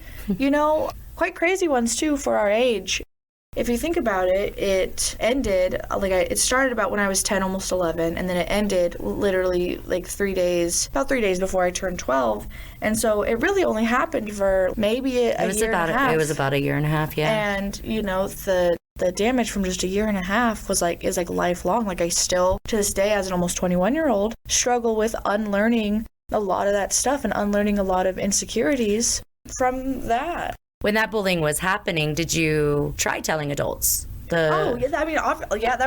Quite crazy ones, too, for our age. If you think about it, it ended, it started about when I was 10, almost 11, and then it ended literally about 3 days before I turned 12. And so it really only happened for maybe a year and a half. It was about a year and a half, yeah. And, the damage from just a year and a half is lifelong. I still, to this day, as an almost 21-year-old, struggle with unlearning a lot of that stuff and unlearning a lot of insecurities from that. When that bullying was happening, did you try telling adults? That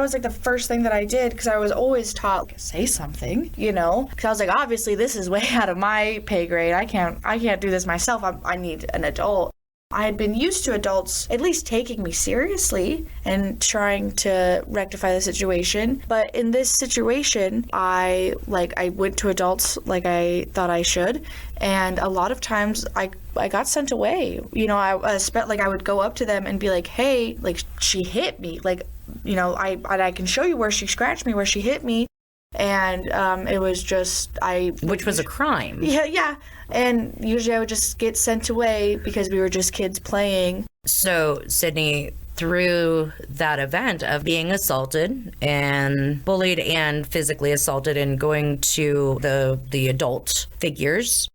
was the first thing that I did, because I was always taught, say something, because I was obviously this is way out of my pay grade. I can't do this myself. I need an adult. I had been used to adults at least taking me seriously and trying to rectify the situation. But in this situation, I went to adults like I thought I should. And a lot of times I got sent away. I would go up to them and be like, hey, she hit me. I can show you where she scratched me, where she hit me. And it was just, which was a crime. Yeah. And usually I would just get sent away because we were just kids playing. So, Sydney, through that event of being assaulted and bullied and physically assaulted and going to the adult figures,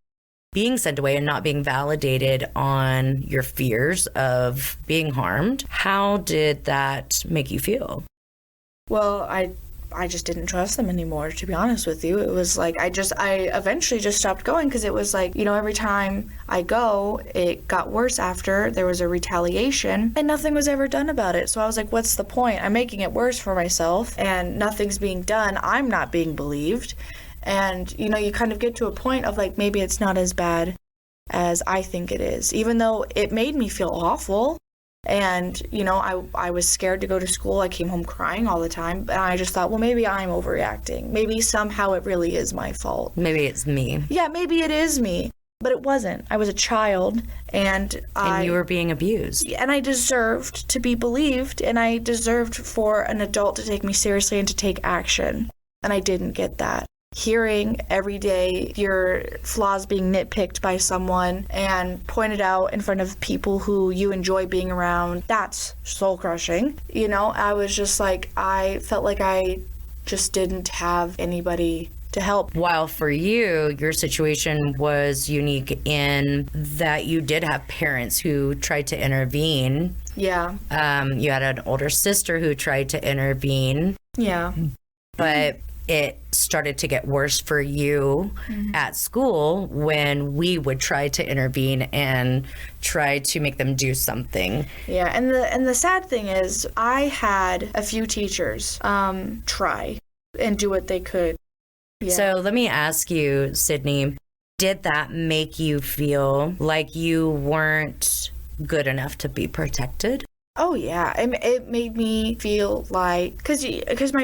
being sent away and not being validated on your fears of being harmed, how did that make you feel? Well, I just didn't trust them anymore, to be honest with you. It was I eventually just stopped going, because it was every time I go, it got worse after. There was a retaliation and nothing was ever done about it. So I was what's the point? I'm making it worse for myself and nothing's being done. I'm not being believed. And, you kind of get to a point of maybe it's not as bad as I think it is, even though it made me feel awful. And, I was scared to go to school. I came home crying all the time. And I just thought, well, maybe I'm overreacting. Maybe somehow it really is my fault. Maybe it's me. Yeah, maybe it is me. But it wasn't. I was a child, and you were being abused. And I deserved to be believed, and I deserved for an adult to take me seriously and to take action. And I didn't get that. Hearing every day your flaws being nitpicked by someone and pointed out in front of people who you enjoy being around, that's soul crushing. You know, I was just like, I felt like I just didn't have anybody to help. While for you, your situation was unique in that you did have parents who tried to intervene. Yeah. You had an older sister who tried to intervene. Yeah. But it started to get worse for you at school when we would try to intervene and try to make them do something. Yeah, and the sad thing is I had a few teachers try and do what they could. Yeah. So let me ask you, Sydney, did that make you feel like you weren't good enough to be protected? Oh yeah, it made me feel like, because my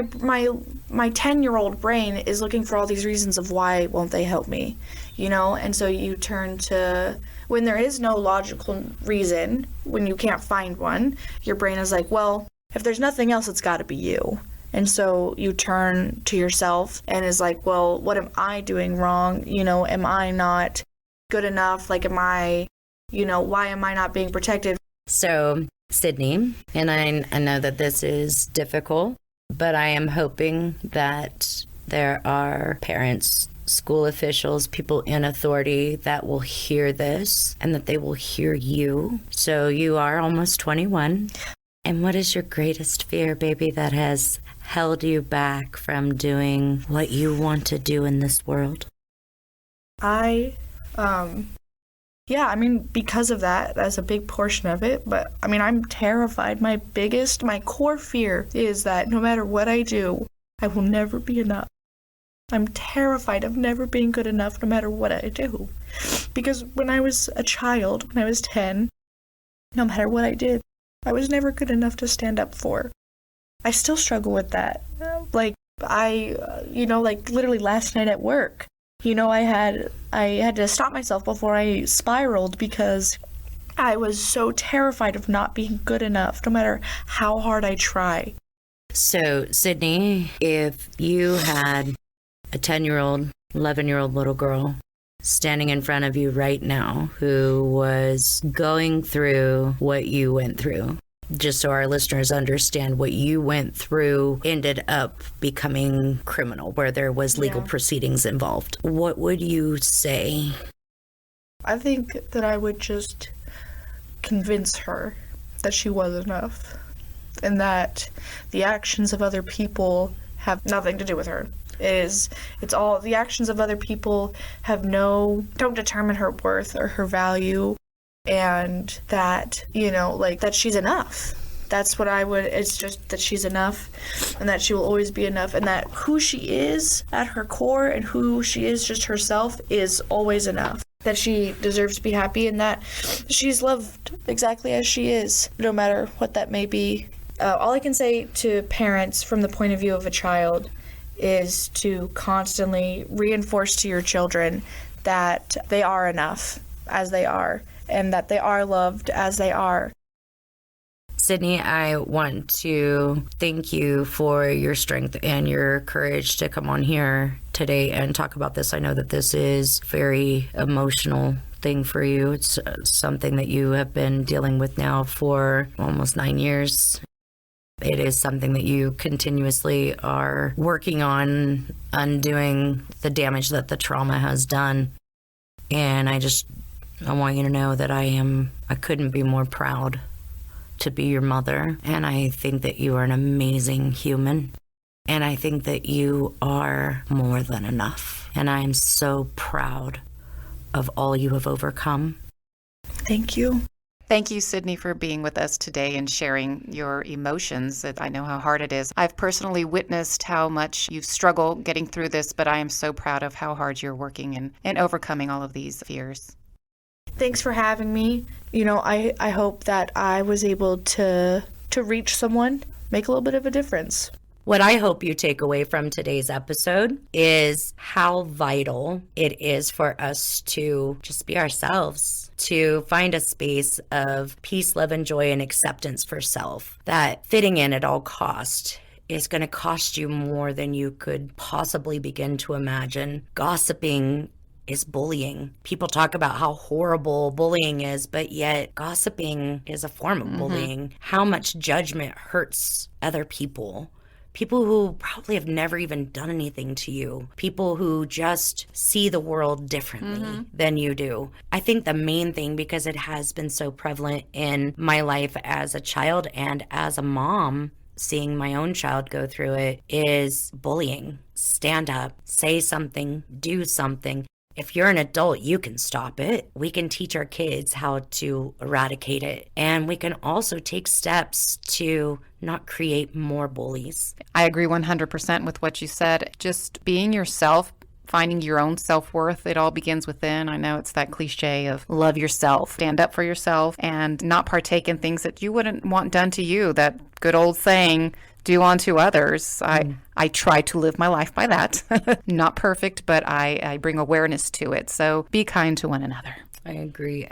10-year-old brain is looking for all these reasons of why won't they help me, you know? And so you turn to, when there is no logical reason, when you can't find one, your brain is like, well, if there's nothing else, it's got to be you. And so you turn to yourself and is like, well, what am I doing wrong? You know, am I not good enough? Like, am I, you know, why am I not being protected? So, Sydney, and I know that this is difficult, but I am hoping that there are parents, school officials, people in authority that will hear this and that they will hear you. So you are almost 21. And what is your greatest fear, baby, that has held you back from doing what you want to do in this world? Yeah, I mean, because of that, that's a big portion of it. But I mean, I'm terrified. My core fear is that no matter what I do, I will never be enough. I'm terrified of never being good enough no matter what I do. Because when I was a child, when I was 10, no matter what I did, I was never good enough to stand up for. I still struggle with that. Like, like literally last night at work, you know, I had to stop myself before I spiraled because I was so terrified of not being good enough, no matter how hard I try. So, Sydney, if you had a 10-year-old, 11-year-old little girl standing in front of you right now who was going through what you went through, just so our listeners understand what you went through ended up becoming criminal, where there was legal proceedings involved, what would you say? I think that I would just convince her that she was enough and that the actions of other people have nothing to do with her. It's all the actions of other people don't determine her worth or her value, and that, you know, like, that she's enough. That's what it's just that she's enough and that she will always be enough, and that who she is at her core and who she is just herself is always enough. That she deserves to be happy and that she's loved exactly as she is, no matter what that may be. All I can say to parents from the point of view of a child is to constantly reinforce to your children that they are enough as they are and that they are loved as they are. Sydney, I want to thank you for your strength and your courage to come on here today and talk about this. I know that this is a very emotional thing for you. It's something that you have been dealing with now for almost 9 years. It is something that you continuously are working on undoing the damage that the trauma has done. And I want you to know that I couldn't be more proud to be your mother. And I think that you are an amazing human. And I think that you are more than enough. And I am so proud of all you have overcome. Thank you. Thank you, Sydney, for being with us today and sharing your emotions. I know how hard it is. I've personally witnessed how much you've struggled getting through this, but I am so proud of how hard you're working and overcoming all of these fears. Thanks for having me. You know, I hope that I was able to reach someone, make a little bit of a difference. What I hope you take away from today's episode is how vital it is for us to just be ourselves, to find a space of peace, love, and joy and acceptance for self. That fitting in at all cost is going to cost you more than you could possibly begin to imagine. Gossiping is bullying. People talk about how horrible bullying is, but yet gossiping is a form of bullying. How much judgment hurts other people. People who probably have never even done anything to you. People who just see the world differently than you do. I think the main thing, because it has been so prevalent in my life as a child and as a mom, seeing my own child go through it, is bullying. Stand up, say something, do something. If you're an adult, you can stop it. We can teach our kids how to eradicate it. And we can also take steps to not create more bullies. I agree 100% with what you said. Just being yourself, finding your own self-worth, it all begins within. I know it's that cliche of love yourself, stand up for yourself, and not partake in things that you wouldn't want done to you. That good old saying, do unto others. I try to live my life by that. Not perfect, but I bring awareness to it. So be kind to one another. I agree.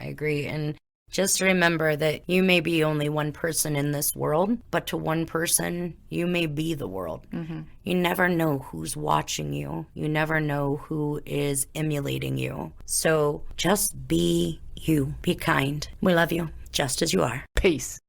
And just remember that you may be only one person in this world, but to one person, you may be the world. You never know who's watching you. You never know who is emulating you. So just be you. Be kind. We love you just as you are. Peace.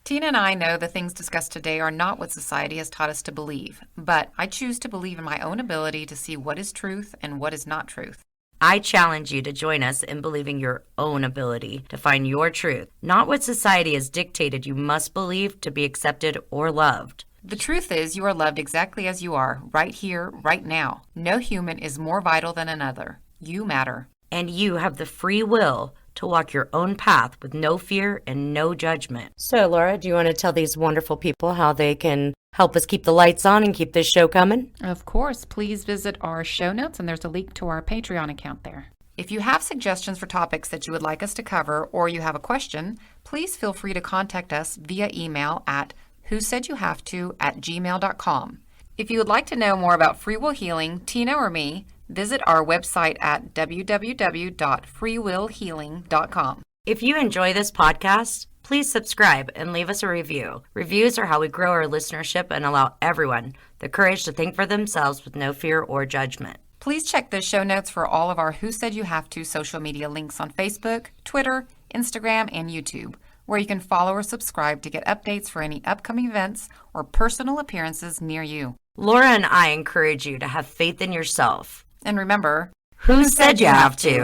Tina and I know the things discussed today are not what society has taught us to believe, but I choose to believe in my own ability to see what is truth and what is not truth. I challenge you to join us in believing your own ability to find your truth, not what society has dictated you must believe to be accepted or loved. The truth is you are loved exactly as you are, right here, right now. No human is more vital than another. You matter. And you have the free will to walk your own path with no fear and no judgment. So, Laura, do you want to tell these wonderful people how they can help us keep the lights on and keep this show coming? Of course. Please visit our show notes, and there's a link to our Patreon account there. If you have suggestions for topics that you would like us to cover, or you have a question, please feel free to contact us via email at whosaidyouvetoat@gmail.com. If you would like to know more about free will healing, Tina or me, visit our website at www.freewillhealing.com. If you enjoy this podcast, please subscribe and leave us a review. Reviews are how we grow our listenership and allow everyone the courage to think for themselves with no fear or judgment. Please check the show notes for all of our Who Said You Have To social media links on Facebook, Twitter, Instagram, and YouTube, where you can follow or subscribe to get updates for any upcoming events or personal appearances near you. Laura and I encourage you to have faith in yourself. And remember, Who said you have to?